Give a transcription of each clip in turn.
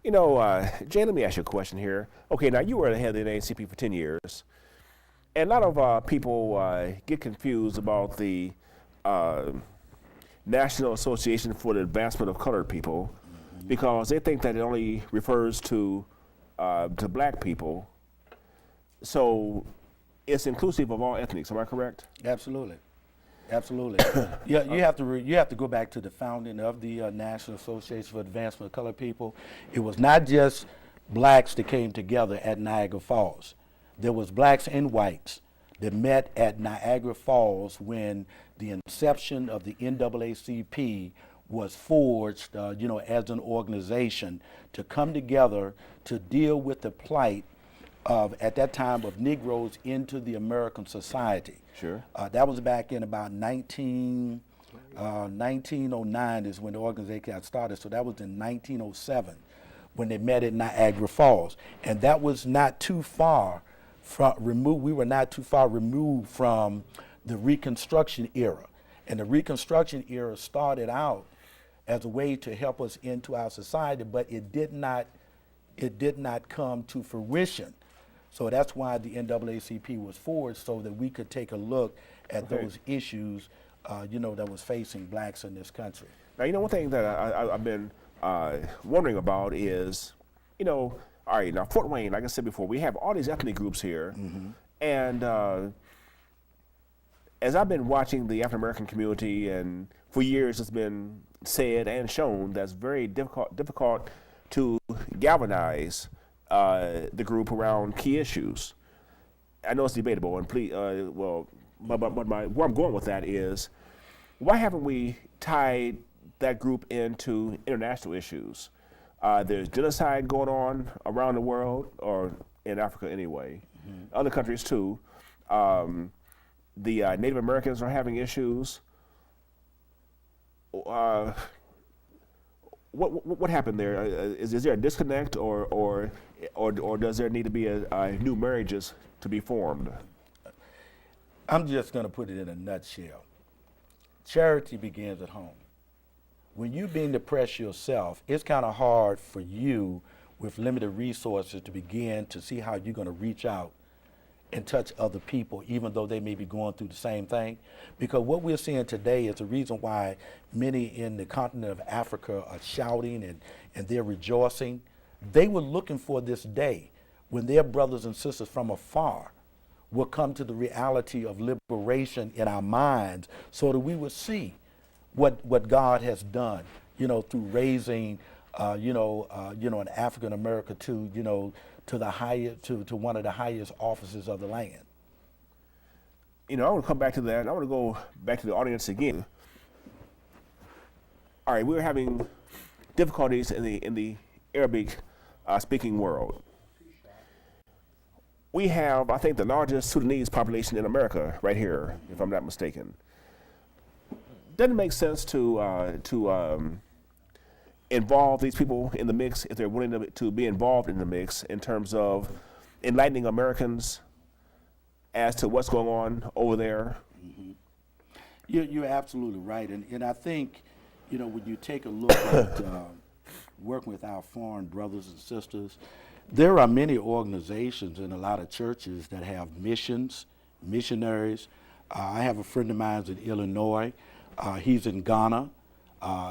Jay, let me ask you a question here. Okay, now you were the head of the NAACP for 10 years, and a lot of people get confused about the uh, National Association for the Advancement of Colored People because they think that it only refers to black people. So it's inclusive of all ethnics. Am I correct? Absolutely. Absolutely. Yeah, you have to go back to the founding of the National Association for Advancement of Colored People. It was not just blacks that came together at Niagara Falls. There was blacks and whites that met at Niagara Falls when the inception of the NAACP was forged, as an organization to come together to deal with the plight of, at that time, of Negroes into the American society. Sure. That was back in about 1909 is when the organization got started. So that was in 1907 when they met at Niagara Falls. And that was not too far removed. We were not too far removed from the Reconstruction era. And the Reconstruction era started out as a way to help us into our society, but it did not come to fruition. So that's why the NAACP was forged, so that we could take a look at those issues, that was facing blacks in this country. Now, one thing that I've been wondering about is, all right, now Fort Wayne, like I said before, we have all these ethnic groups here, and as I've been watching the African American community, and for years it's been said and shown that's very difficult to galvanize the group around key issues. I know it's debatable, and please, where I'm going with that is, why haven't we tied that group into international issues? There's genocide going on around the world, or in Africa anyway, other countries too. The Native Americans are having issues. What happened there? Is there a disconnect, or does there need to be a new marriages to be formed? I'm just going to put it in a nutshell. Charity begins at home. When you're being depressed yourself, it's kind of hard for you with limited resources to begin to see how you're going to reach out and touch other people, even though they may be going through the same thing. Because what we're seeing today is the reason why many in the continent of Africa are shouting and they're rejoicing. They were looking for this day when their brothers and sisters from afar will come to the reality of liberation in our minds, so that we would see what God has done, through raising, an African American to the highest, to one of the highest offices of the land. I want to come back to that. I want to go back to the audience again. All right, we're having difficulties in the Arabic speaking world. We have, I think, the largest Sudanese population in America right here, if I'm not mistaken. Doesn't it make sense to involve these people in the mix if they're willing to be involved in the mix in terms of enlightening Americans as to what's going on over there? You're absolutely right. And I think, when you take a look at working with our foreign brothers and sisters, there are many organizations and a lot of churches that have missionaries. I have a friend of mine in Illinois. He's in Ghana.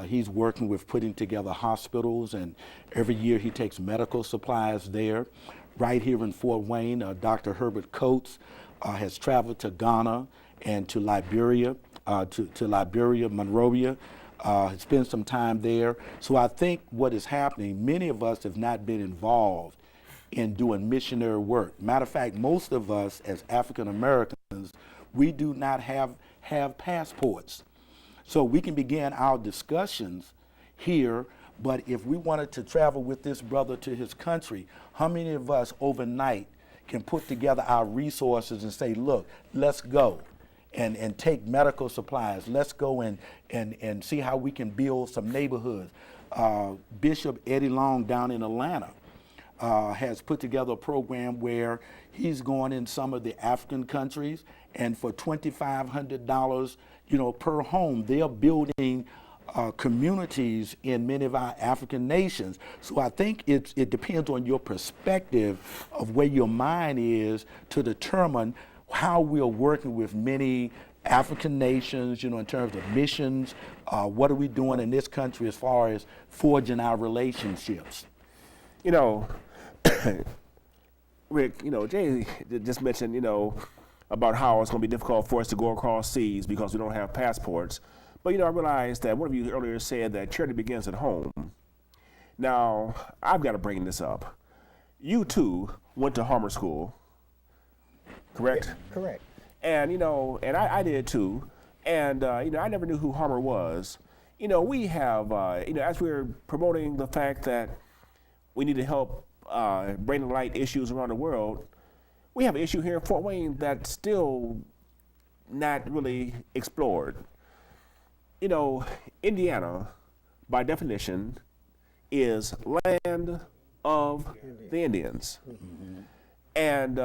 He's working with putting together hospitals, and every year he takes medical supplies there. Right here in Fort Wayne, Dr. Herbert Coates has traveled to Ghana and to Liberia, Monrovia, spent some time there. So I think what is happening, many of us have not been involved in doing missionary work. Matter of fact, most of us as African Americans, we do not have passports. So we can begin our discussions here, but if we wanted to travel with this brother to his country, how many of us overnight can put together our resources and say, look, let's go and take medical supplies. Let's go and see how we can build some neighborhoods. Bishop Eddie Long down in Atlanta has put together a program where he's going in some of the African countries, and for $2,500, per home, they're building communities in many of our African nations. So I think it depends on your perspective of where your mind is to determine how we're working with many African nations, you know, in terms of missions. What are we doing in this country as far as forging our relationships? You know, Rick, you know, Jay just mentioned, you know, about how it's going to be difficult for us to go across seas because we don't have passports. But, you know, I realized that one of you earlier said that charity begins at home. Now, I've got to bring this up. You, too, went to Harmer School, correct? Correct. And, you know, and I did, too. And, you know, I never knew who Harmer was. You know, we have, you know, as we're promoting the fact that we need to help bring to light issues around the world, we have an issue here in Fort Wayne that's still not really explored. You know, Indiana, by definition, is land of the Indians. Mm-hmm. And,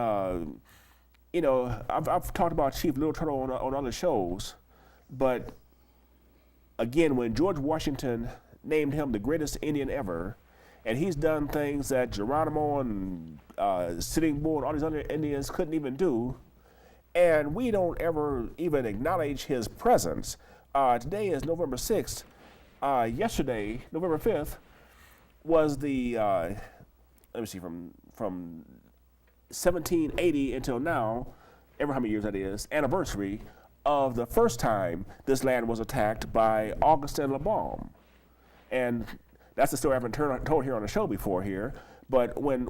you know, I've talked about Chief Little Turtle on other shows, but again, when George Washington named him the greatest Indian ever, and he's done things that Geronimo and Sitting Bull and all these other Indians couldn't even do, and we don't ever even acknowledge his presence. Today is November 6th. Yesterday, November 5th, was the, let me see, from 1780 until now, ever how many years that is, anniversary of the first time this land was attacked by Augustin LeBaume. And that's the story I haven't told here on the show before here, but when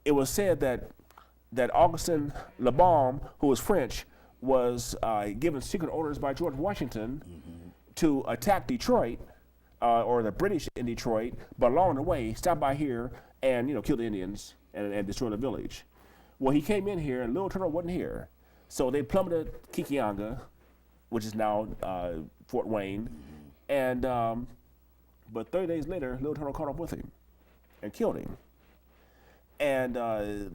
it was said that Augustin LeBaume, who was French, was given secret orders by George Washington to attack Detroit, or the British in Detroit, but along the way, stop by here and, you know, kill the Indians and destroy the village. Well, he came in here and Little Turtle wasn't here. So they plummeted Kikianga, which is now Fort Wayne, and but 30 days later, Little Turtle caught up with him and killed him. And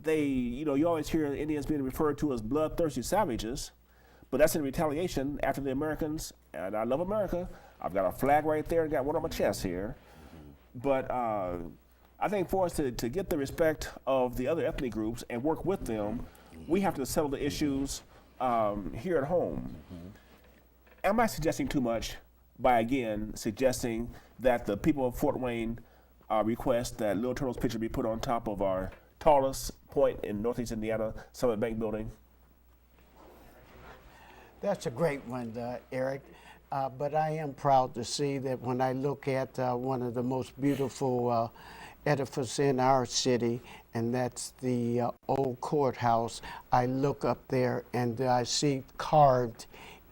they, you know, you always hear Indians being referred to as bloodthirsty savages, but that's in retaliation after the Americans, and I love America. I've got a flag right there and got one on my chest here. But I think for us to get the respect of the other ethnic groups and work with them, we have to settle the issues here at home. Am I suggesting too much by, again, suggesting that the people of Fort Wayne request that Little Turtle's picture be put on top of our tallest point in Northeast Indiana, Summit Bank Building? That's a great one, Eric. But I am proud to see that when I look at one of the most beautiful edifices in our city, and that's the old courthouse, I look up there and I see carved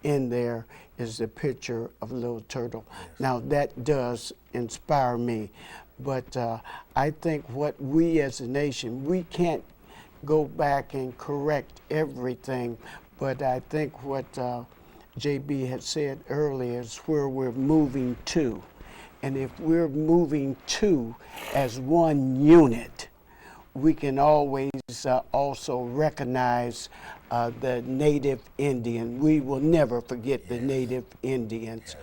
in there is the picture of Little Turtle. Yes. Now that does inspire me, but I think what we as a nation, we can't go back and correct everything, but I think what JB had said earlier is where we're moving to. And if we're moving to as one unit, we can always also recognize the native Indian. We will never forget the native Indians,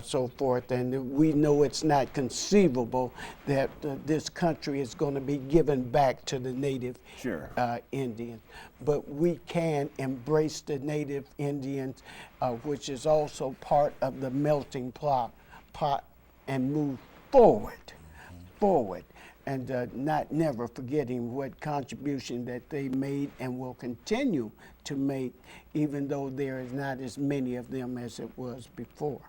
so forth. And we know it's not conceivable that this country is going to be given back to the native Indians. But we can embrace the native Indians, which is also part of the melting pot, and move forward. And not never forgetting what contribution that they made and will continue to make, even though there is not as many of them as it was before.